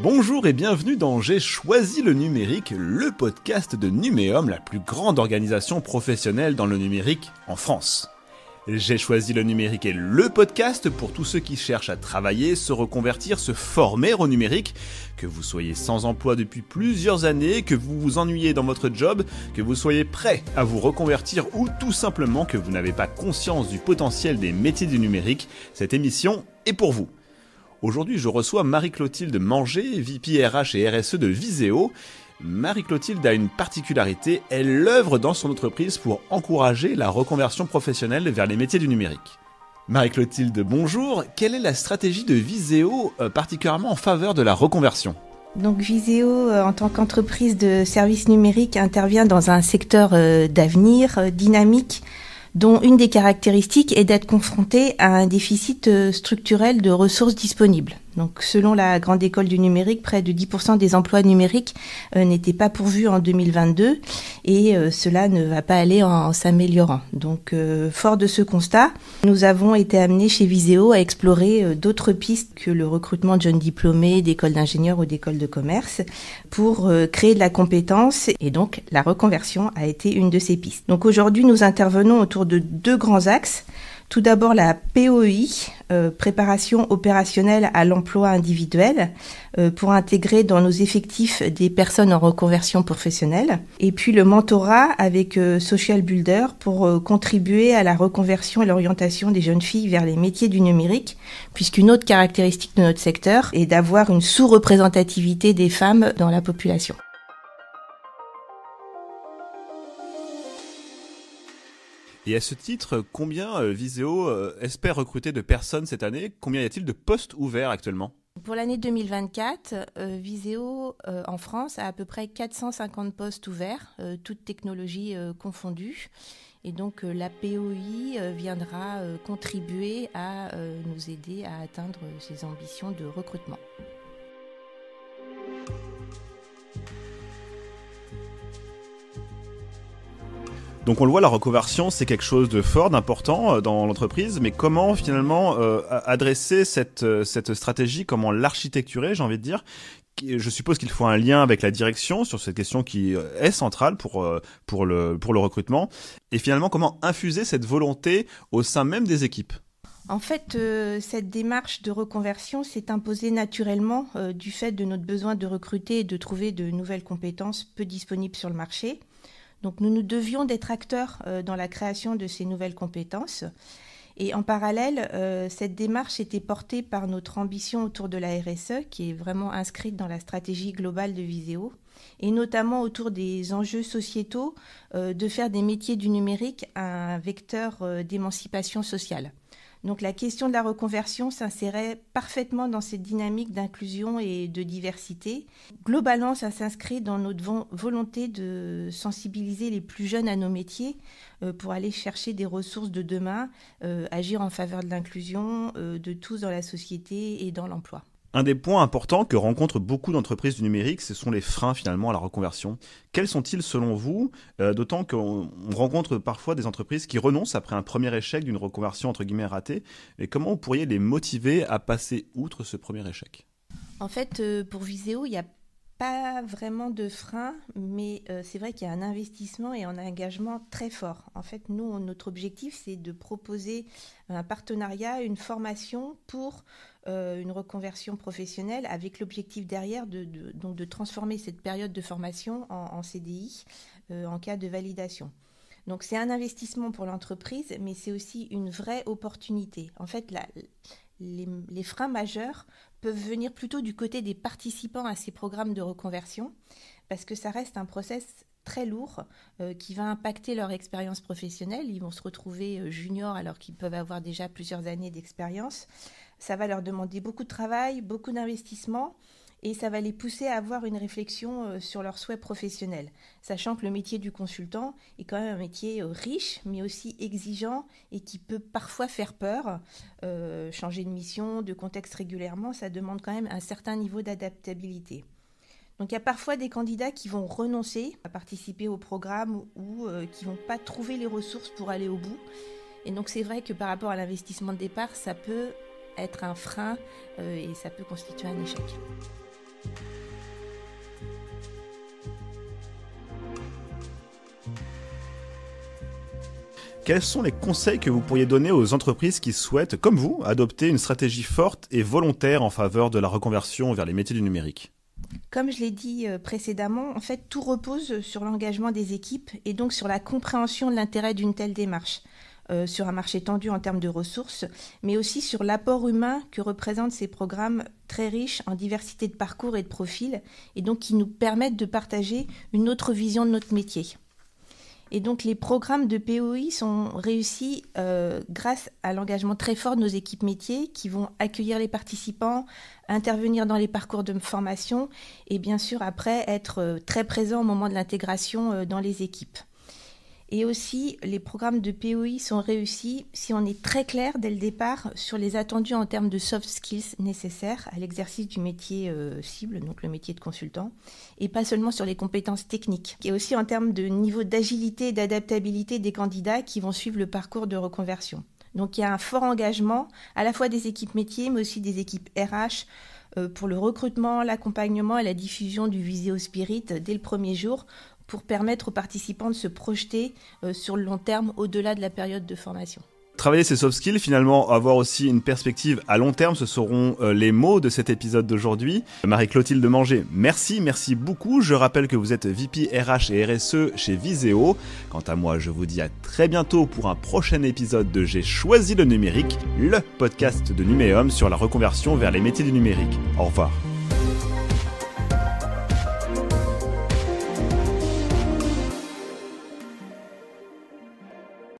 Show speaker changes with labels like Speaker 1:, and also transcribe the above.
Speaker 1: Bonjour et bienvenue dans J'ai choisi le numérique, le podcast de Numéum, la plus grande organisation professionnelle dans le numérique en France. J'ai choisi le numérique est le podcast pour tous ceux qui cherchent à travailler, se reconvertir, se former au numérique, que vous soyez sans emploi depuis plusieurs années, que vous vous ennuyez dans votre job, que vous soyez prêt à vous reconvertir ou tout simplement que vous n'avez pas conscience du potentiel des métiers du numérique, cette émission est pour vous. Aujourd'hui, je reçois Marie-Clotilde Manger, VP RH et RSE de Viséo. Marie-Clotilde a une particularité, elle œuvre dans son entreprise pour encourager la reconversion professionnelle vers les métiers du numérique. Marie-Clotilde, bonjour. Quelle est la stratégie de Viséo, particulièrement en faveur de la reconversion ?
Speaker 2: Donc Viséo, en tant qu'entreprise de services numériques, intervient dans un secteur d'avenir, dynamique, dont une des caractéristiques est d'être confronté à un déficit structurel de ressources disponibles. Donc, selon la Grande École du numérique, près de 10% des emplois numériques n'étaient pas pourvus en 2022 et cela ne va pas aller en s'améliorant. Donc, fort de ce constat, nous avons été amenés chez Viséo à explorer d'autres pistes que le recrutement de jeunes diplômés d'écoles d'ingénieurs ou d'écoles de commerce pour créer de la compétence et donc la reconversion a été une de ces pistes. Donc, aujourd'hui, nous intervenons autour de deux grands axes. Tout d'abord la POI, préparation opérationnelle à l'emploi individuel, pour intégrer dans nos effectifs des personnes en reconversion professionnelle. Et puis le mentorat avec Social Builder pour contribuer à la reconversion et l'orientation des jeunes filles vers les métiers du numérique, puisqu'une autre caractéristique de notre secteur est d'avoir une sous-représentativité des femmes dans la population.
Speaker 1: Et à ce titre, combien Viséo espère recruter de personnes cette année ? Combien y a-t-il de postes ouverts actuellement ?
Speaker 2: Pour l'année 2024, Viséo en France a à peu près 450 postes ouverts, toutes technologies confondues. Et donc la POI viendra contribuer à nous aider à atteindre ces ambitions de recrutement.
Speaker 1: Donc on le voit, la reconversion, c'est quelque chose de fort, d'important dans l'entreprise, mais comment finalement adresser cette stratégie, comment l'architecturer, j'ai envie de dire. Je suppose qu'il faut un lien avec la direction sur cette question qui est centrale pour le recrutement. Et finalement, comment infuser cette volonté au sein même des équipes ?
Speaker 2: En fait, cette démarche de reconversion s'est imposée naturellement du fait de notre besoin de recruter et de trouver de nouvelles compétences peu disponibles sur le marché. Donc nous devions d'être acteurs dans la création de ces nouvelles compétences. Et en parallèle, cette démarche était portée par notre ambition autour de la RSE, qui est vraiment inscrite dans la stratégie globale de Viséo, et notamment autour des enjeux sociétaux de faire des métiers du numérique un vecteur d'émancipation sociale. Donc la question de la reconversion s'insérait parfaitement dans cette dynamique d'inclusion et de diversité. Globalement, ça s'inscrit dans notre volonté de sensibiliser les plus jeunes à nos métiers pour aller chercher des ressources de demain, agir en faveur de l'inclusion de tous dans la société et dans l'emploi.
Speaker 1: Un des points importants que rencontrent beaucoup d'entreprises du numérique, ce sont les freins finalement à la reconversion. Quels sont-ils selon vous ? D'autant qu'on rencontre parfois des entreprises qui renoncent après un premier échec d'une reconversion entre guillemets ratée. Et comment vous pourriez les motiver à passer outre ce premier échec ?
Speaker 2: En fait, pour Viséo, il n'y a pas vraiment de frein, mais c'est vrai qu'il y a un investissement et un engagement très fort. En fait, nous, notre objectif, c'est de proposer un partenariat, une formation pour une reconversion professionnelle avec l'objectif derrière donc de transformer cette période de formation en CDI en cas de validation. Donc c'est un investissement pour l'entreprise, mais c'est aussi une vraie opportunité. En fait, les freins majeurs peuvent venir plutôt du côté des participants à ces programmes de reconversion, parce que ça reste un process très lourd qui va impacter leur expérience professionnelle. Ils vont se retrouver juniors alors qu'ils peuvent avoir déjà plusieurs années d'expérience. Ça va leur demander beaucoup de travail, beaucoup d'investissement et ça va les pousser à avoir une réflexion sur leurs souhaits professionnels, sachant que le métier du consultant est quand même un métier riche, mais aussi exigeant et qui peut parfois faire peur. Changer de mission, de contexte régulièrement, ça demande quand même un certain niveau d'adaptabilité. Donc il y a parfois des candidats qui vont renoncer à participer au programme ou qui ne vont pas trouver les ressources pour aller au bout. Et donc c'est vrai que par rapport à l'investissement de départ, ça peut être un frein et ça peut constituer un échec.
Speaker 1: quels sont les conseils que vous pourriez donner aux entreprises qui souhaitent, comme vous, adopter une stratégie forte et volontaire en faveur de la reconversion vers les métiers du numérique ?
Speaker 2: Comme je l'ai dit précédemment, en fait, tout repose sur l'engagement des équipes et donc sur la compréhension de l'intérêt d'une telle démarche, sur un marché tendu en termes de ressources, mais aussi sur l'apport humain que représentent ces programmes très riches en diversité de parcours et de profils, et donc qui nous permettent de partager une autre vision de notre métier. Et donc les programmes de POI sont réussis grâce à l'engagement très fort de nos équipes métiers qui vont accueillir les participants, intervenir dans les parcours de formation et bien sûr après être très présents au moment de l'intégration dans les équipes. Et aussi, les programmes de POI sont réussis si on est très clair dès le départ sur les attendus en termes de soft skills nécessaires à l'exercice du métier cible, donc le métier de consultant, et pas seulement sur les compétences techniques. Et aussi en termes de niveau d'agilité et d'adaptabilité des candidats qui vont suivre le parcours de reconversion. Donc il y a un fort engagement à la fois des équipes métiers, mais aussi des équipes RH, pour le recrutement, l'accompagnement et la diffusion du Viséo Spirit dès le premier jour, pour permettre aux participants de se projeter sur le long terme au-delà de la période de formation.
Speaker 1: Travailler ces soft skills, finalement, avoir aussi une perspective à long terme, ce seront les mots de cet épisode d'aujourd'hui. Marie-Clotilde Manger, merci beaucoup. Je rappelle que vous êtes VP RH et RSE chez Viséo. Quant à moi, je vous dis à très bientôt pour un prochain épisode de J'ai choisi le numérique, le podcast de Numéum sur la reconversion vers les métiers du numérique. Au revoir.